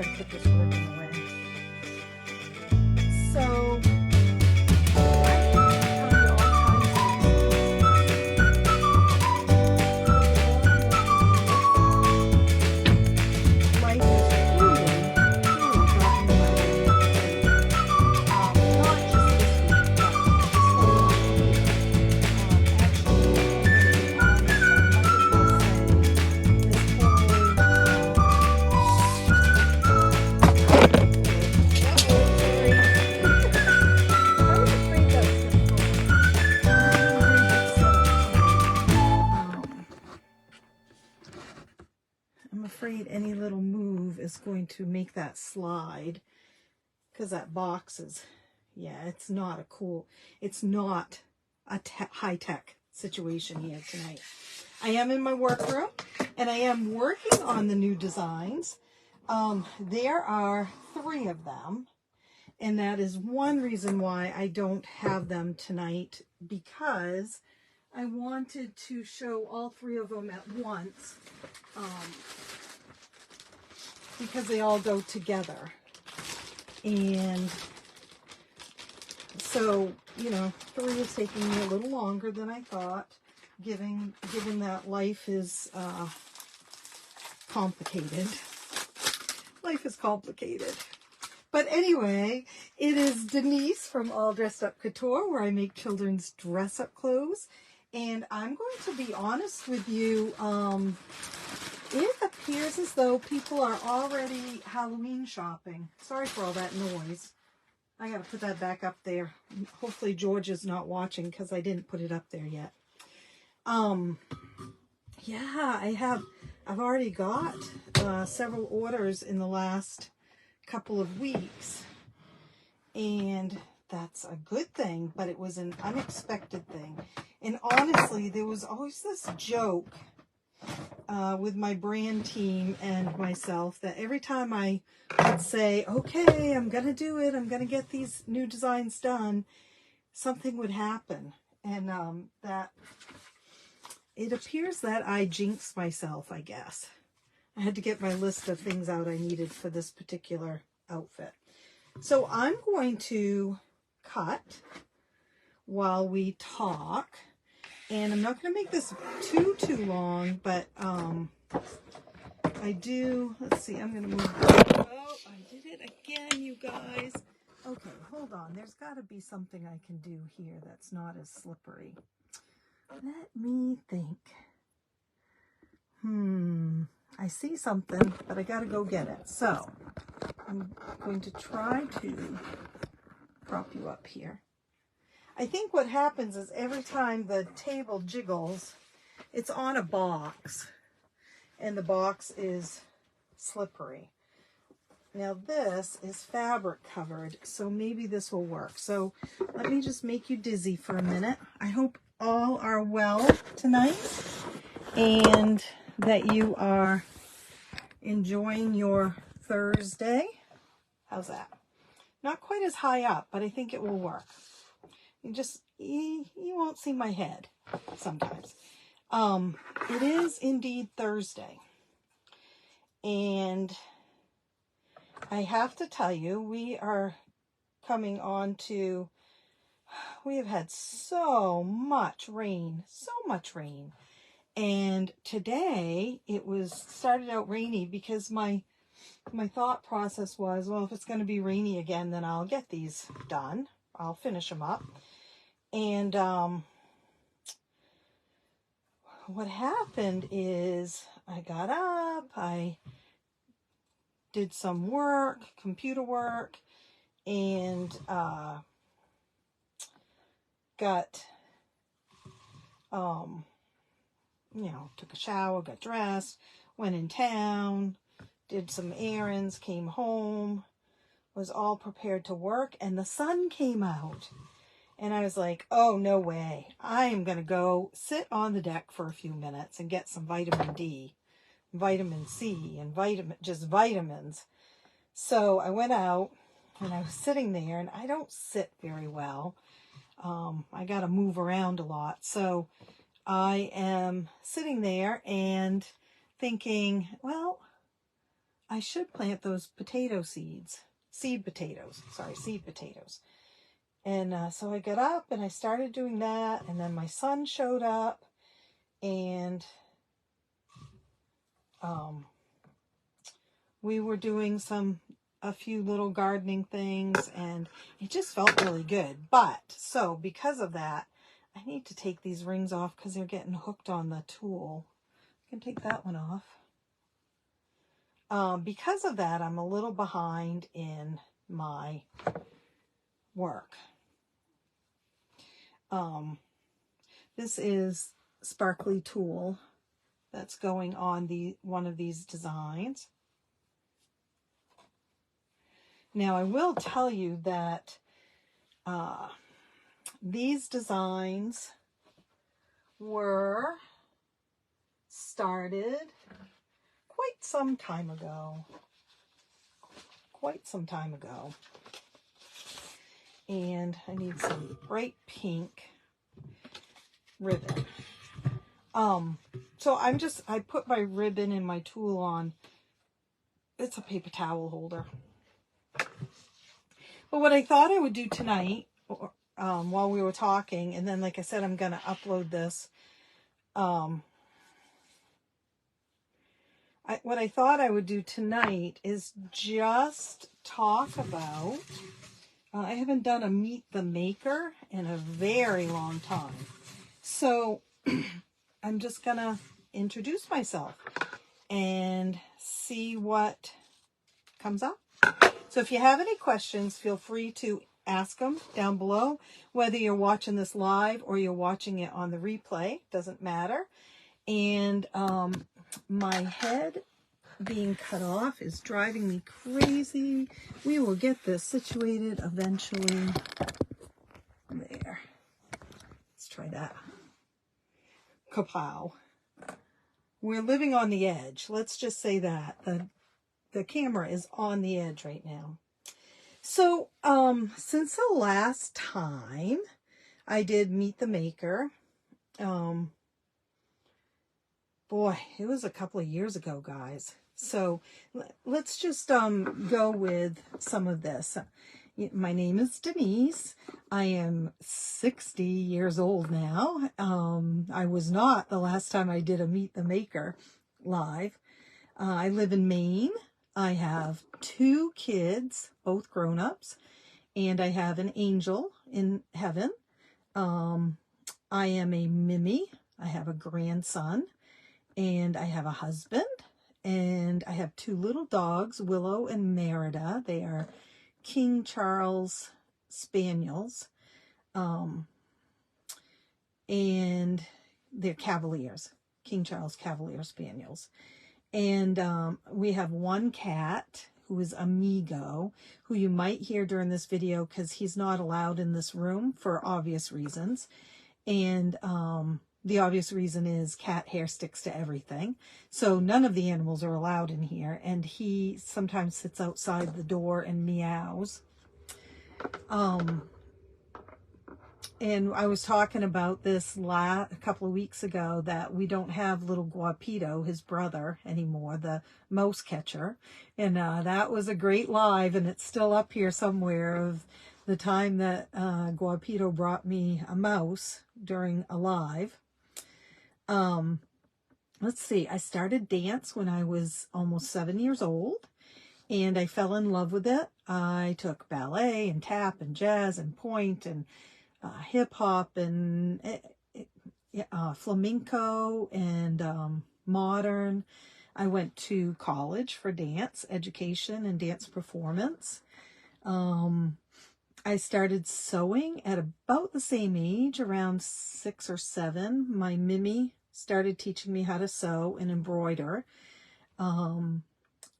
I put this ribbon away. So I'm afraid any little move is going to make that slide, because that box is, yeah, it's not a high-tech situation here tonight. I am in my workroom, and I am working on the new designs. There are 3 of them, and that is one reason why I don't have them tonight, because I wanted to show all 3 of them at once, because they all go together. And so, you know, 3 is taking me a little longer than I thought, given that life is complicated. Life is complicated. But anyway, it is Denise from All Dressed Up Couture, where I make children's dress-up clothes. And I'm going to be honest with you, it appears as though people are already Halloween shopping. Sorry for all that noise. I got to put that back up there. Hopefully George is not watching, because I didn't put it up there yet. Yeah, I've already got several orders in the last couple of weeks, and that's a good thing, but it was an unexpected thing. And honestly, there was always this joke with my brand team and myself that every time I would say, okay, I'm going to do it, I'm going to get these new designs done, something would happen. And that it appears that I jinxed myself, I guess. I had to get my list of things out I needed for this particular outfit. So I'm going to cut while we talk. And I'm not going to make this too long, but I do, let's see, I'm going to move. Oh, I did it again, you guys. Okay, hold on. There's got to be something I can do here that's not as slippery. Let me think. I see something, but I got to go get it. So I'm going to try to prop you up here. I think what happens is every time the table jiggles, it's on a box, and the box is slippery. Now this is fabric covered, so maybe this will work. So let me just make you dizzy for a minute. I hope all are well tonight, and that you are enjoying your Thursday. How's that? Not quite as high up, but I think it will work. You won't see my head sometimes. It is indeed Thursday. And I have to tell you, we are coming on to, we have had so much rain. And today it started out rainy, because my thought process was, well, if it's going to be rainy again, then I'll get these done. I'll finish them up. And what happened is I got up, I did some work, computer work, and got, took a shower, got dressed, went in town, did some errands, came home, was all prepared to work, and the sun came out. And I was like, oh, no way. I am going to go sit on the deck for a few minutes and get some vitamin D, vitamin C, and just vitamins. So I went out, and I was sitting there, and I don't sit very well. I got to move around a lot. So I am sitting there and thinking, well, I should plant those potato seeds. Seed potatoes. Sorry, seed potatoes. And so I got up and I started doing that. And then my son showed up. And we were doing a few little gardening things. And it just felt really good. But, so because of that, I need to take these rings off because they're getting hooked on the tool. I can take that one off. Because of that, I'm a little behind in my work. This is sparkly tulle that's going on one of these designs. Now, I will tell you that these designs were started quite some time ago. And I need some bright pink ribbon. So I put my ribbon and my tool on. It's a paper towel holder. But what I thought I would do tonight, while we were talking, and then like I said, I'm going to upload this. What I thought I would do tonight is just talk about, I haven't done a Meet the Maker in a very long time. So I'm just going to introduce myself and see what comes up. So if you have any questions, feel free to ask them down below. Whether you're watching this live or you're watching it on the replay, doesn't matter. And my head being cut off is driving me crazy. We will get this situated eventually. There. Let's try that. Kapow. We're living on the edge. Let's just say that. The camera is on the edge right now. So, since the last time I did Meet the Maker, boy, it was a couple of years ago, guys. So let's just go with some of this. My name is Denise. I am 60 years old now. I was not the last time I did a Meet the Maker live. I live in Maine. I have 2 kids, both grown-ups, and I have an angel in heaven. I am a Mimi. I have a grandson, and I have a husband, and I have 2 little dogs, Willow and Merida. They are King Charles Spaniels, and they're Cavaliers, King Charles Cavalier Spaniels. And we have 1 cat who is Amigo, who you might hear during this video because he's not allowed in this room for obvious reasons. And the obvious reason is cat hair sticks to everything. So none of the animals are allowed in here. And he sometimes sits outside the door and meows. And I was talking about this a couple of weeks ago that we don't have little Guapito, his brother, anymore, the mouse catcher. And that was a great live, and it's still up here somewhere, of the time that Guapito brought me a mouse during a live. Let's see, I started dance when I was almost 7 years old, and I fell in love with it. I took ballet and tap and jazz and point and hip hop and flamenco and modern. I went to college for dance education and dance performance. I started sewing at about the same age, around 6 or 7. My Mimi started teaching me how to sew and embroider. And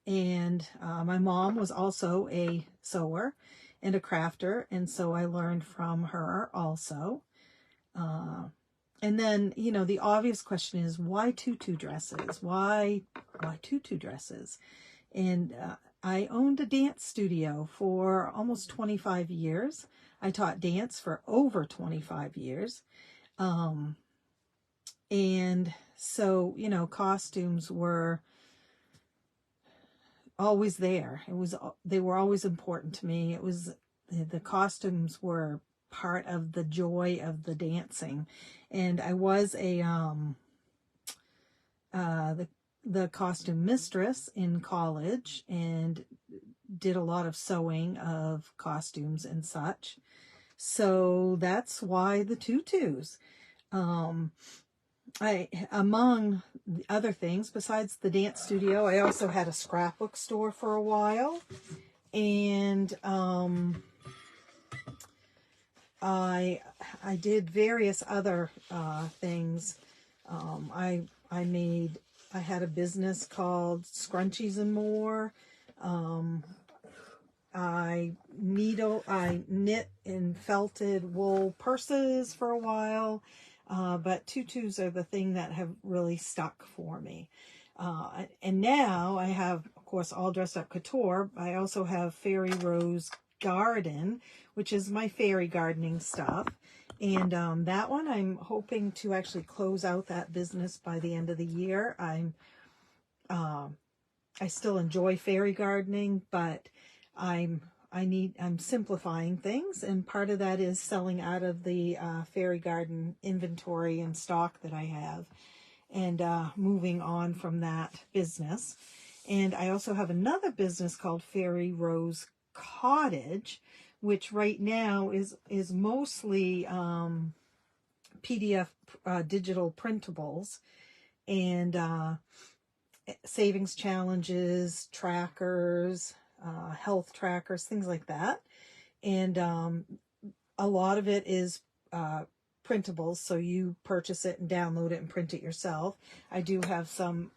my mom was also a sewer and a crafter, and so I learned from her also. And then, you know, the obvious question is, why tutu dresses? Why tutu dresses? And I owned a dance studio for almost 25 years. I taught dance for over 25 years. And so, you know, costumes were always there. They were always important to me. It was, the costumes were part of the joy of the dancing. And I was the costume mistress in college and did a lot of sewing of costumes and such. So that's why the tutus. Among the other things, besides the dance studio, I also had a scrapbook store for a while. And I did various other things. I had a business called Scrunchies and More. I knit and felted wool purses for a while, but tutus are the thing that have really stuck for me. And now I have, of course, All Dressed Up Couture. I also have Fairy Rose Garden, which is my fairy gardening stuff. And that one, I'm hoping to actually close out that business by the end of the year. I still enjoy fairy gardening, but I'm simplifying things, and part of that is selling out of the fairy garden inventory and stock that I have, and moving on from that business. And I also have another business called Fairy Rose Cottage, which right now is mostly PDF digital printables and savings challenges, trackers, health trackers, things like that. And a lot of it is printables, so you purchase it and download it and print it yourself. I do have some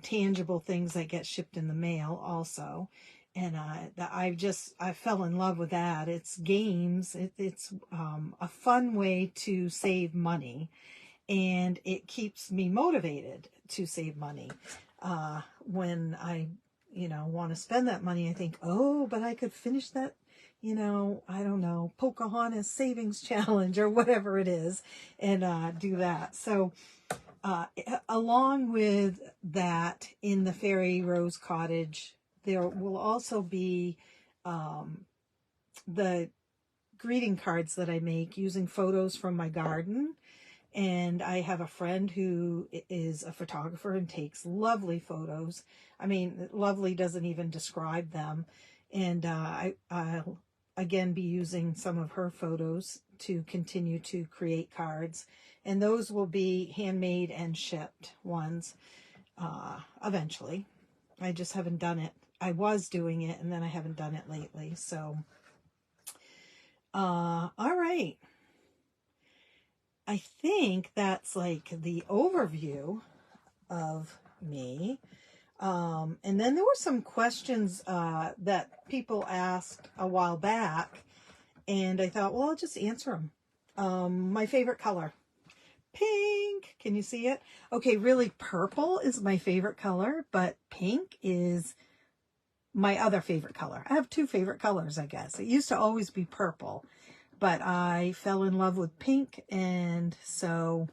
tangible things that get shipped in the mail also. And I fell in love with that. It's games. It's a fun way to save money, and it keeps me motivated to save money. When I want to spend that money, I think, oh, but I could finish that, I don't know, Pocahontas savings challenge or whatever it is, and do that. So along with that, in the Fairy Rose Cottage, there will also be the greeting cards that I make using photos from my garden. And I have a friend who is a photographer and takes lovely photos. I mean, lovely doesn't even describe them. And I'll again be using some of her photos to continue to create cards. And those will be handmade and shipped ones eventually. I just haven't done it. I was doing it, and then I haven't done it lately. So, all right. I think that's like the overview of me. And then there were some questions that people asked a while back, and I thought, well, I'll just answer them. My favorite color, pink. Can you see it? Okay, really, purple is my favorite color, but pink is my other favorite color. I have two favorite colors, I guess. It used to always be purple, but I fell in love with pink, and so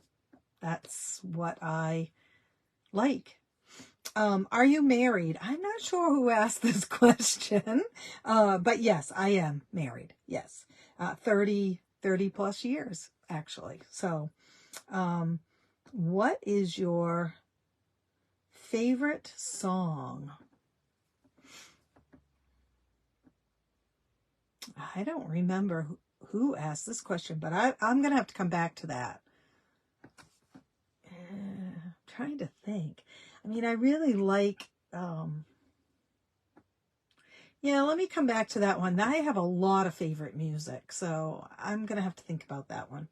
that's what I like. Are you married? I'm not sure who asked this question, but yes, I am married. Yes, 30 plus years, actually. So what is your favorite song? I don't remember who asked this question, but I'm going to have to come back to that. Trying to think. I mean, I really like, yeah, let me come back to that one. I have a lot of favorite music, so I'm going to have to think about that one.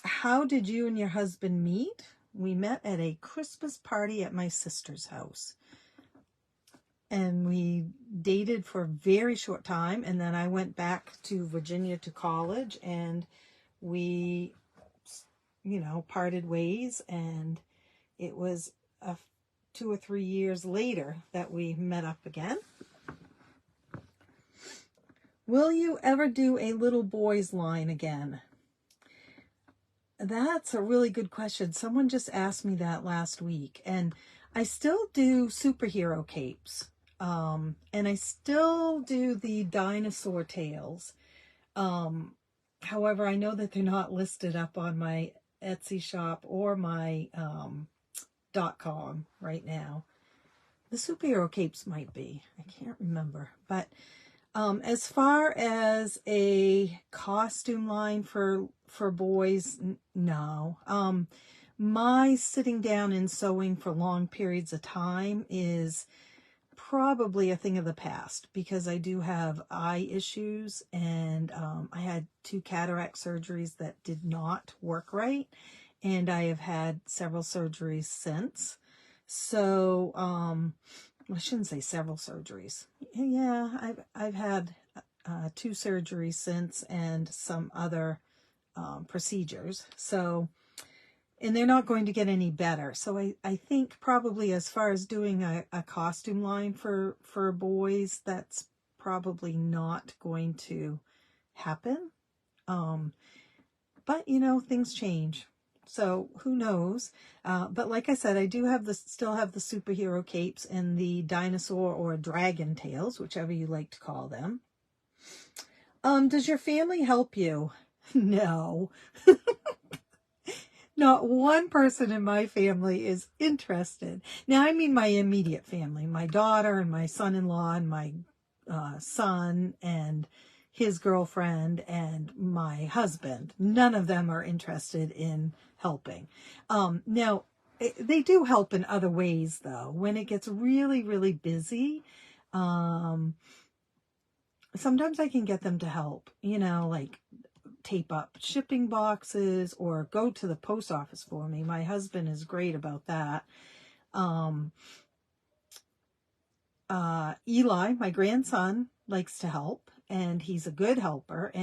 How did you and your husband meet? We met at a Christmas party at my sister's house. And we dated for a very short time, and then I went back to Virginia to college, and we, parted ways, and it was 2 or 3 years later that we met up again. Will you ever do a little boys line again? That's a really good question. Someone just asked me that last week, and I still do superhero capes. And I still do the dinosaur tails. However, I know that they're not listed up on my Etsy shop or my .com right now. The superhero capes might be. I can't remember. But as far as a costume line for boys, no. My sitting down and sewing for long periods of time is probably a thing of the past, because I do have eye issues, and I had 2 cataract surgeries that did not work right, and I have had several surgeries since. So I shouldn't say several surgeries. Yeah, I've had 2 surgeries since, and some other procedures. So, and they're not going to get any better. So I think probably as far as doing a costume line for boys, that's probably not going to happen. But you know, things change. So who knows? But like I said, I do have still have the superhero capes and the dinosaur or dragon tails, whichever you like to call them. Does your family help you? No. Not one person in my family is interested. Now, I mean my immediate family, my daughter and my son-in-law and my son and his girlfriend and my husband. None of them are interested in helping. Now, they do help in other ways, though. When it gets really, really busy, sometimes I can get them to help, you know, like tape up shipping boxes or go to the post office for me. My husband is great about that. Eli, my grandson, likes to help, and he's a good helper,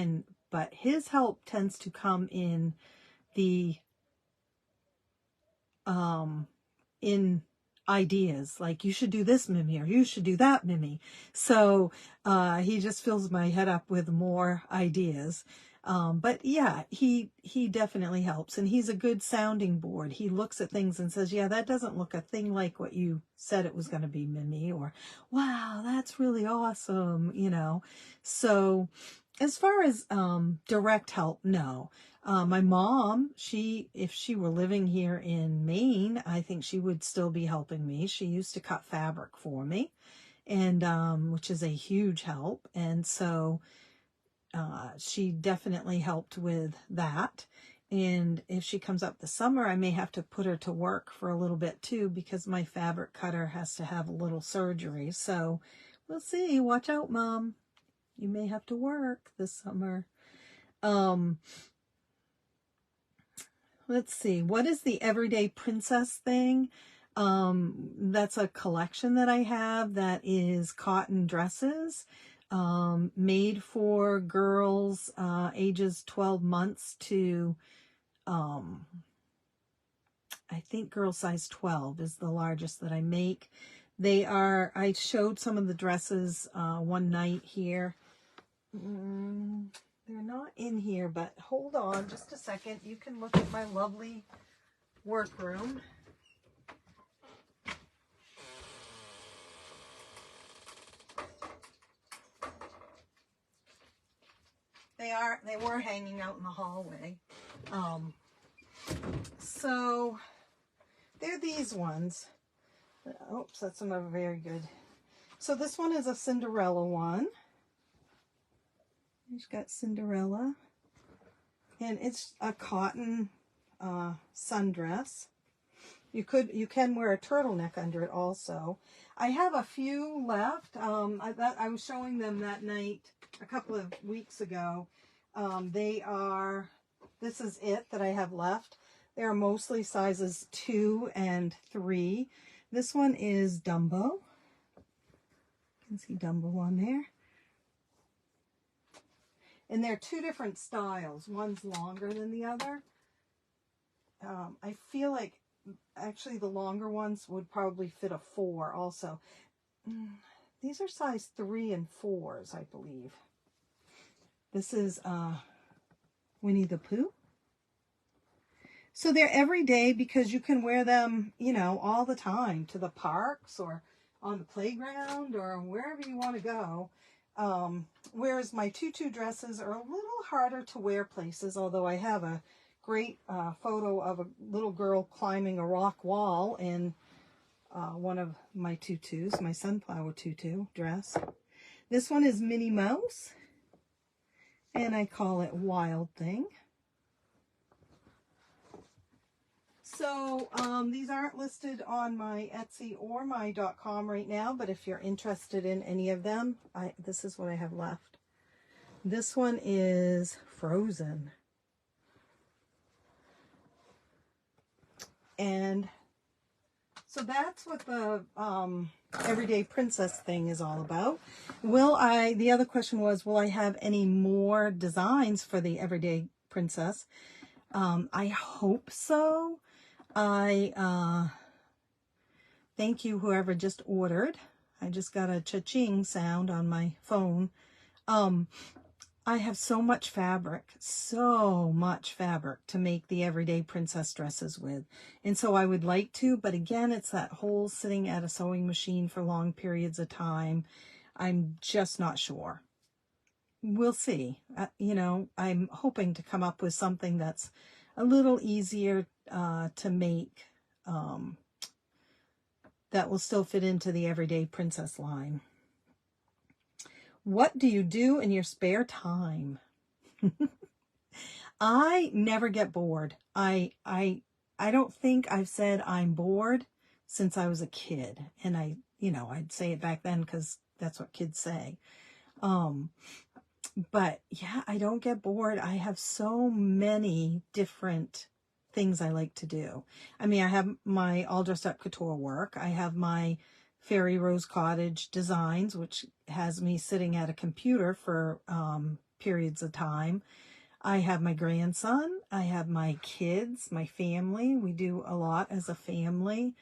but his help tends to come in the in ideas, like, you should do this, Mimi, or you should do that, Mimi. So he just fills my head up with more ideas. But yeah, he definitely helps, and he's a good sounding board. He looks at things and says, yeah, that doesn't look a thing like what you said it was going to be, Mimi, or wow, that's really awesome, you know. So as far as direct help, no. My mom, if she were living here in Maine, I think she would still be helping me. She used to cut fabric for me, and which is a huge help. And so she definitely helped with that. And if she comes up this summer, I may have to put her to work for a little bit too, because my fabric cutter has to have a little surgery. So we'll see. Watch out, Mom. You may have to work this summer. Let's see. What is the Everyday Princess thing? That's a collection that I have that is cotton dresses made for girls ages 12 months to, I think girl size 12 is the largest that I make. I showed some of the dresses one night here. They're not in here, but hold on just a second. You can look at my lovely workroom. They were hanging out in the hallway. So they're these ones. Oops, that's not very good. So this one is a Cinderella one. You've got Cinderella, and it's a cotton sundress. You can wear a turtleneck under it also. I have a few left. I was showing them that night a couple of weeks ago. This is it that I have left. They are mostly sizes 2 and 3. This one is Dumbo. You can see Dumbo on there. And they're 2 different styles. One's longer than the other. I feel like actually the longer ones would probably fit a 4 also. These are size 3 and 4s, I believe. This is Winnie the Pooh. So they're everyday because you can wear them, you know, all the time to the parks or on the playground or wherever you want to go. Whereas my tutu dresses are a little harder to wear places, although I have a great photo of a little girl climbing a rock wall in one of my tutus, my sunflower tutu dress. This one is Minnie Mouse, and I call it Wild Thing. So these aren't listed on my Etsy or my .com right now, but if you're interested in any of them, this is what I have left. This one is Frozen. And so that's what the Everyday Princess thing is all about. The other question was, will I have any more designs for the Everyday Princess? I hope so. I thank you whoever just ordered. I just got a cha-ching sound on my phone. I have so much fabric to make the Everyday Princess dresses with. And so I would like to, but again, it's that whole sitting at a sewing machine for long periods of time. I'm just not sure. We'll see. You know, I'm hoping to come up with something that's a little easier to make, that will still fit into the Everyday Princess line. What do you do in your spare time? I never get bored. I don't think I've said I'm bored since I was a kid. And I'd say it back then because that's what kids say. But yeah, I don't get bored. I have so many different things I like to do. I mean, I have my all dressed up couture work. I have my Fairy Rose Cottage designs, which has me sitting at a computer for periods of time. I have my grandson. I have my kids, my family. We do a lot as a family.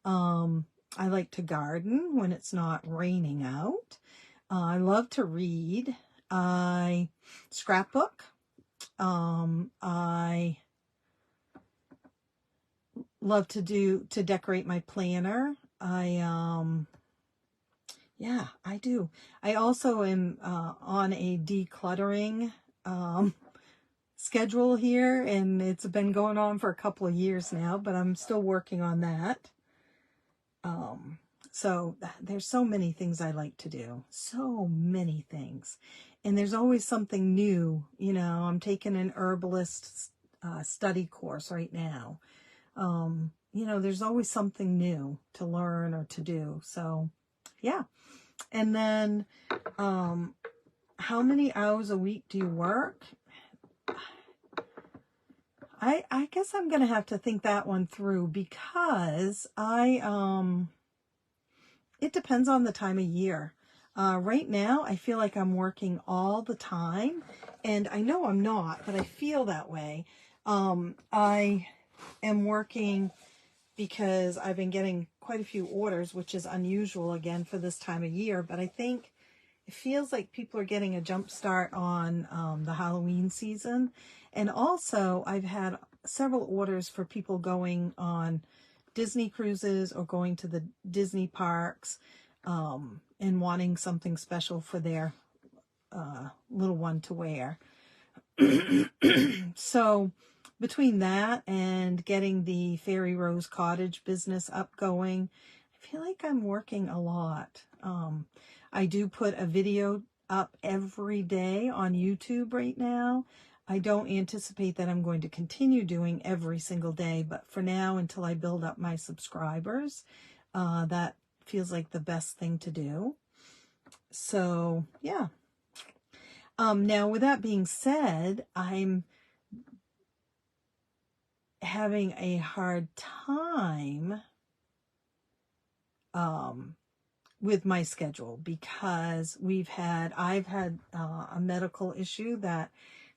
I like to garden when it's not raining out. I love to read. I scrapbook. I love to decorate my planner. Yeah, I do. I also am on a decluttering schedule here, and it's been going on for a couple of years now, but I'm still working on that. So there's so many things I like to do. So many things. And there's always something new. You know, I'm taking an herbalist study course right now. You know, there's always something new to learn or to do. So, yeah. And then, how many hours a week do you work? I guess I'm going to have to think that one through because it depends on the time of year. Right now, I feel like I'm working all the time, and I know I'm not, but I feel that way. I am working because I've been getting quite a few orders, which is unusual again for this time of year, but I think it feels like people are getting a jump start on the Halloween season. And also, I've had several orders for people going on Disney cruises or going to the Disney parks and wanting something special for their little one to wear. So between that and getting the Fairy Rose Cottage business up going, I feel like I'm working a lot. I do put a video up every day on YouTube right now. I don't anticipate that I'm going to continue doing every single day, but for now, until I build up my subscribers, that feels like the best thing to do. So, yeah. Now, with that being said, I'm having a hard time with my schedule because I've had a medical issue that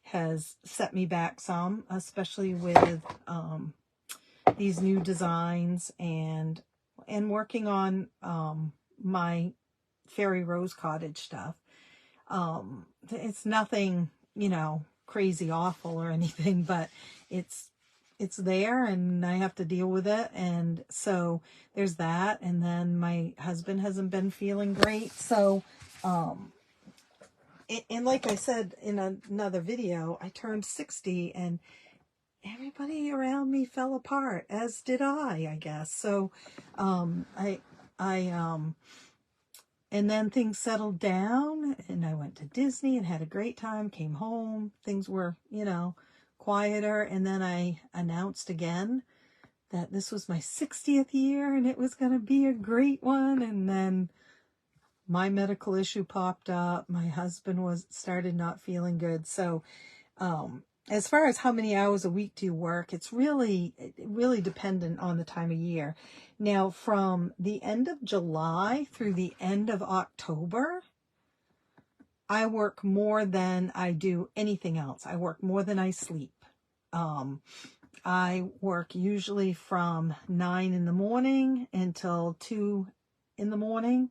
has set me back some, especially with these new designs and working on my Fairy Rose Cottage stuff. It's nothing, crazy awful or anything, but it's it's there and I have to deal with it. And so there's that. And then my husband hasn't been feeling great. So, and like I said in another video, I turned 60 and everybody around me fell apart, as did I guess. So, and then things settled down and I went to Disney and had a great time, came home. Things were, quieter. And then I announced again that this was my 60th year and it was going to be a great one. And then my medical issue popped up. My husband started not feeling good. So, as far as how many hours a week do you work, it's really dependent on the time of year. Now, from the end of July through the end of October, I work more than I do anything else. I work more than I sleep. I work usually from 9 in the morning until 2 in the morning.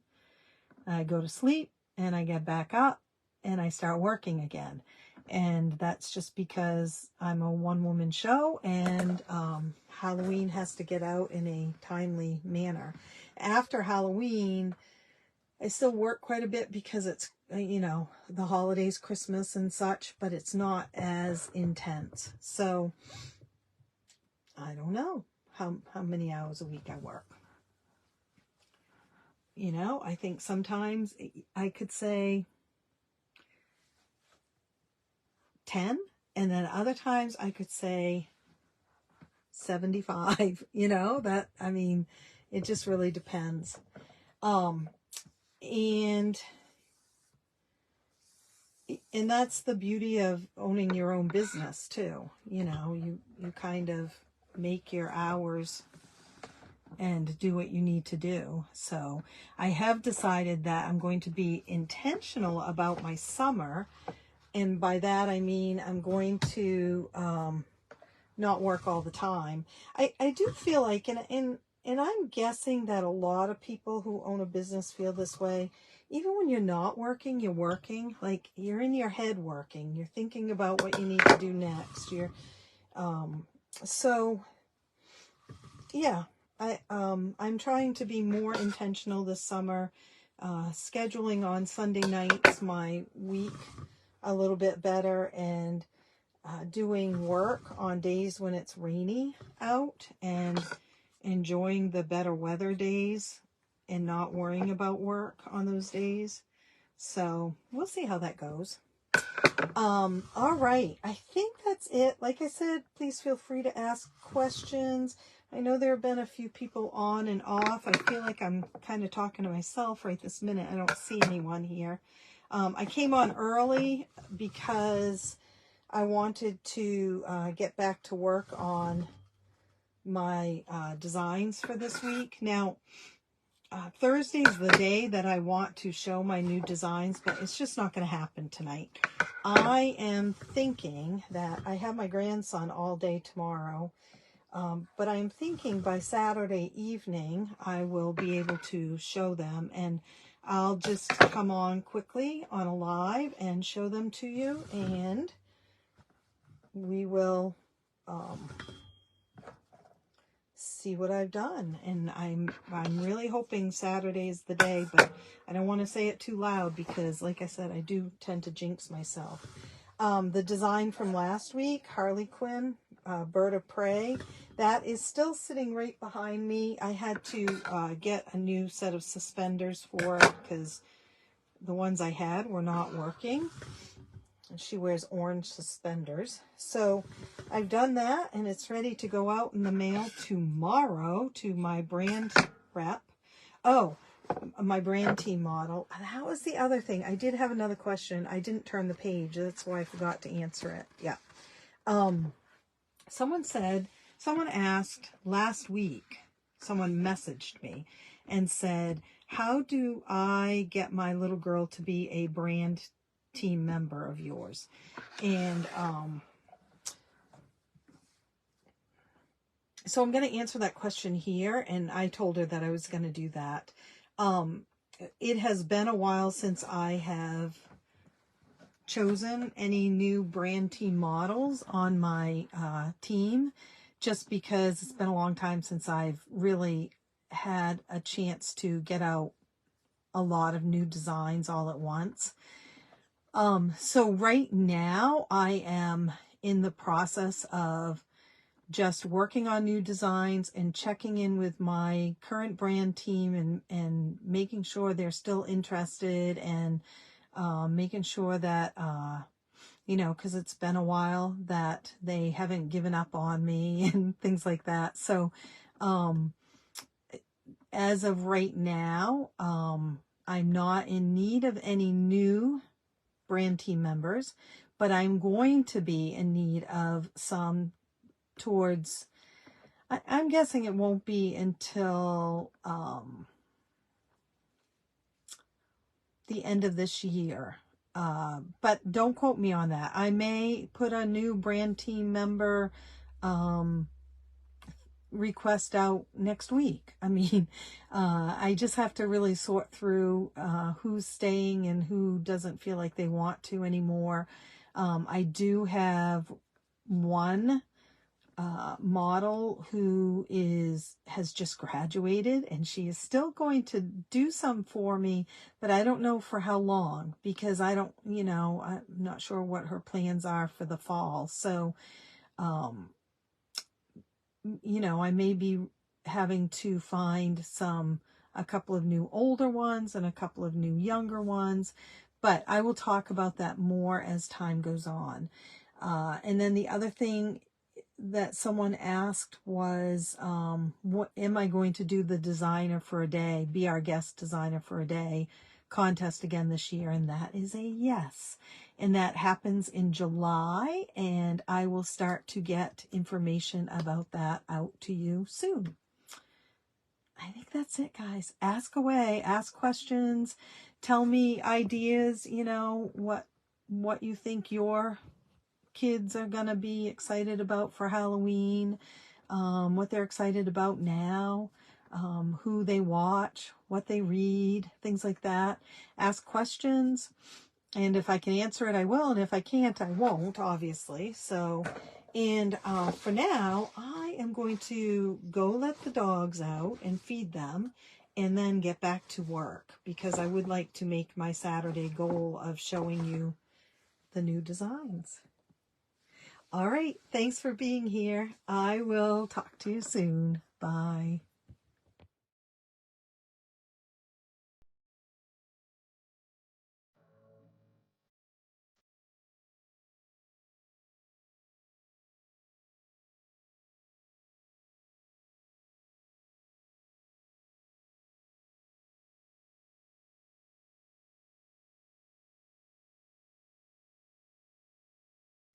I go to sleep and I get back up and I start working again. And that's just because I'm a one-woman show and Halloween has to get out in a timely manner. After Halloween, I still work quite a bit because it's, the holidays, Christmas and such, but it's not as intense. So I don't know how many hours a week I work. I think sometimes I could say 10, and then other times I could say 75, it just really depends. And that's the beauty of owning your own business too. You kind of make your hours and do what you need to do. So I have decided that I'm going to be intentional about my summer. And by that, I mean, I'm going to not work all the time. I do feel like, and I'm guessing that a lot of people who own a business feel this way. Even when you're not working, you're working. Like, you're in your head working. You're thinking about what you need to do next. So, yeah. I'm trying to be more intentional this summer, scheduling on Sunday nights my week a little bit better, and doing work on days when it's rainy out and enjoying the better weather days and not worrying about work on those days. So we'll see how that goes. All right. I think that's it. Like I said, please feel free to ask questions. I know there have been a few people on and off. I feel like I'm kind of talking to myself right this minute. I don't see anyone here. I came on early because I wanted to get back to work on my designs for this week. Now, Thursday is the day that I want to show my new designs, but it's just not going to happen tonight. I am thinking that I have my grandson all day tomorrow, but I'm thinking by Saturday evening I will be able to show them, and I'll just come on quickly on a live and show them to you, and we will see what I've done. And I'm really hoping Saturday is the day, but I don't want to say it too loud because, like I said, I do tend to jinx myself. The design from last week, Harley Quinn, Bird of Prey, that is still sitting right behind me. I had to get a new set of suspenders for it because the ones I had were not working. She wears orange suspenders. So I've done that, and it's ready to go out in the mail tomorrow to my brand rep. Oh, my brand team model. That was the other thing. I did have another question. I didn't turn the page. That's why I forgot to answer it. Yeah. Someone asked last week, someone messaged me and said, how do I get my little girl to be a brand team member of yours? And so I'm going to answer that question here, and I told her that I was going to do that. It has been a while since I have chosen any new brand team models on my team, just because it's been a long time since I've really had a chance to get out a lot of new designs all at once. So right now I am in the process of just working on new designs and checking in with my current brand team and making sure they're still interested, and making sure that, you know, because it's been a while, that they haven't given up on me and things like that. So as of right now, I'm not in need of any new brand team members, but I'm going to be in need of some towards, I'm guessing it won't be until the end of this year. But don't quote me on that. I may put a new brand team member request out next week. I mean, I just have to really sort through who's staying and who doesn't feel like they want to anymore. I do have one model who has just graduated, and she is still going to do some for me, but I don't know for how long, because I don't, you know, I'm not sure what her plans are for the fall. So, you know, I may be having to find a couple of new older ones and a couple of new younger ones, but I will talk about that more as time goes on. And then the other thing that someone asked was, what am I going to do the designer for a day, be our guest designer for a day contest again this year? And that is a yes. And that happens in July, and I will start to get information about that out to you soon. I think that's it, guys. Ask away, ask questions, tell me ideas, you know, what you think your kids are going to be excited about for Halloween, what they're excited about now, who they watch, what they read, things like that. Ask questions, and if I can answer it, I will, and if I can't, I won't, obviously. So, and for now, I am going to go let the dogs out and feed them, and then get back to work, because I would like to make my Saturday goal of showing you the new designs. All right, thanks for being here. I will talk to you soon. Bye.